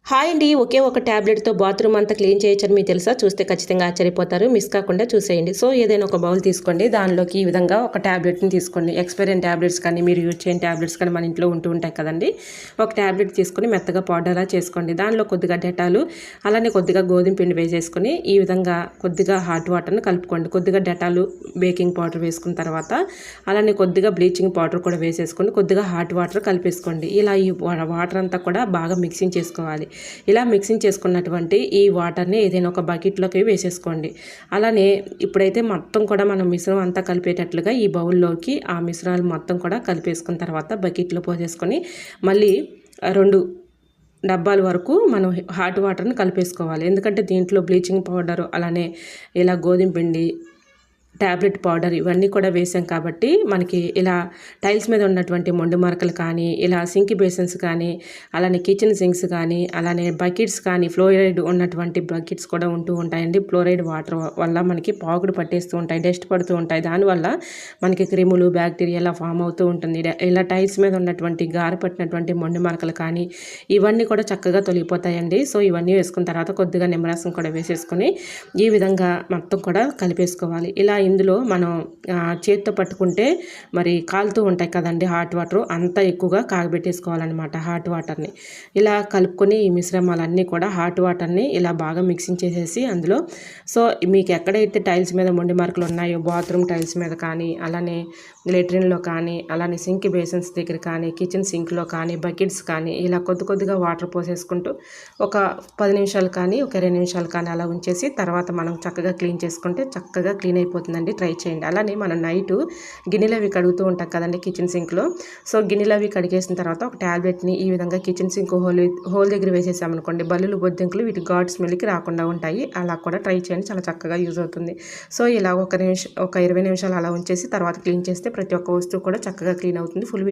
Hi అండి. ఒకే ఒక ట్యాబ్లెట్‌తో bathroom అంతా క్లీన్ చేయొచ్చని మీకు తెలుసా? చూస్తే ఖచ్చితంగా ఆశ్చర్యపోతారు. మిస్ కాకుండా చూసేయండి. సో, ఏదైనా ఒక బౌల్ తీసుకోండి. దానిలోకి ఈ విధంగా ఒక ట్యాబ్లెట్‌ని తీసుకోండి. ఎక్స్‌పైరీ అయిన ట్యాబ్లెట్స్ కానీ, మీరు యూజ్ చేయని ట్యాబ్లెట్స్ కానీ మన ఇంట్లో ఉంటూ ఉంటాయి కదండీ! ఒక ట్యాబ్లెట్ తీసుకొని మెత్తగా పౌడర్‌లా చేసుకోండి. దానిలో కొద్దిగా డెటాలు, అలానే కొద్దిగా గోధుమ పిండి వేసేసుకొని, ఈ విధంగా కొద్దిగా హాట్ వాటర్‌ని కలుపుకోండి. కొద్దిగా డెటాలు, బేకింగ్ పౌడర్ వేసుకున్న తర్వాత, అలానే కొద్దిగా బ్లీచింగ్ పౌడర్ కూడా వేసేసుకొని, కొద్దిగా హాట్ వాటర్ కలిపేసుకోండి. ఇలా ఈ వాటర్ అంతా కూడా బాగా మిక్సింగ్ చేసుకోవాలి. ఇలా మిక్సింగ్ చేసుకున్నటువంటి ఈ వాటర్ని ఏదైనా ఒక బకెట్లోకి వేసేసుకోండి. అలానే ఇప్పుడైతే మొత్తం కూడా మనం మిశ్రమం అంతా కలిపేటట్లుగా ఈ బౌల్లోకి ఆ మిశ్రమాలు మొత్తం కూడా కలిపేసుకున్న తర్వాత బకెట్లో పోసేసుకొని మళ్ళీ 2 డబ్బాల వరకు మనం హాట్ వాటర్ని కలిపేసుకోవాలి. ఎందుకంటే దీంట్లో బ్లీచింగ్ పౌడర్, అలానే ఇలా గోధుమ పిండి, ట్యాబ్లెట్ పౌడర్ ఇవన్నీ కూడా వేసాం కాబట్టి మనకి ఇలా టైల్స్ మీద ఉన్నటువంటి మొండు మరకలు కానీ, ఇలా సింక్ బేసిన్స్ కానీ, అలానే కిచెన్ సింక్స్ కానీ, అలానే బకెట్స్ కానీ, ఫ్లోరైడ్ ఉన్నటువంటి బకెట్స్ కూడా ఉంటూ ఉంటాయండి. ఫ్లోరైడ్ వాటర్ వల్ల మనకి పాకుడు పట్టేస్తూ ఉంటాయి, డస్ట్ పడుతూ ఉంటాయి. దానివల్ల మనకి క్రిములు, బ్యాక్టీరియా ఇలా ఫామ్ అవుతూ ఉంటుంది. ఇలా టైల్స్ మీద ఉన్నటువంటి గార పట్టినటువంటి మొండు మరకలు కానీ ఇవన్నీ కూడా చక్కగా తొలగిపోతాయండి. సో, ఇవన్నీ వేసుకున్న తర్వాత కొద్దిగా నిమ్మరసం కూడా వేసేసుకొని ఈ విధంగా మొత్తం కూడా కలిపేసుకోవాలి. ఇలా ఇందులో మనం చేత్తో పట్టుకుంటే మరి కాలుతూ ఉంటాయి కదండి హాట్ వాటర్, అంతా ఎక్కువగా కాగబెట్టేసుకోవాలన్నమాట హాట్ వాటర్ని. ఇలా కలుపుకొని ఈ మిశ్రమాలన్నీ కూడా హాట్ వాటర్ని ఇలా బాగా మిక్సింగ్ చేసేసి అందులో, సో మీకు ఎక్కడైతే టైల్స్ మీద మొండి మార్కులు ఉన్నాయో బాత్రూమ్ టైల్స్ మీద కానీ, అలానే లెట్రిన్లో కానీ, అలానే సింక్ బేసిన్స్ దగ్గర కానీ, కిచెన్ సింక్లో కానీ, బకెట్స్ కానీ ఇలా కొద్దిగా వాటర్ పోసేసుకుంటూ ఒక 10 నిమిషాలు కానీ, ఒక 20 నిమిషాలు కానీ అలా ఉంచేసి తర్వాత మనం చక్కగా క్లీన్ చేసుకుంటే చక్కగా క్లీన్ అయిపోతుందండి. ట్రై చేయండి. అలానే మనం నైటు గిన్నెలు అవి కడుగుతూ ఉంటాం కదండి కిచెన్ సింక్లో. సో, గిన్నెలు అవి కడిగేసిన తర్వాత ఒక ట్యాబ్లెట్ని ఈ విధంగా కిచెన్ సింక్ హోల్ దగ్గర వేసేసామనుకోండి, బల్లులు, బొద్దింకలు వీటి ఘాట్ స్మెల్కి రాకుండా ఉంటాయి. అలా కూడా ట్రై చేయండి, చాలా చక్కగా యూజ్ అవుతుంది. సో, ఇలా ఒక 20 నిమిషాలు అలా ఉంచేసి తర్వాత క్లీన్ చేస్తే ప్రతి ఒక్క వస్తువు కూడా చక్కగా క్లీన్ అవుతుంది. ఫుల్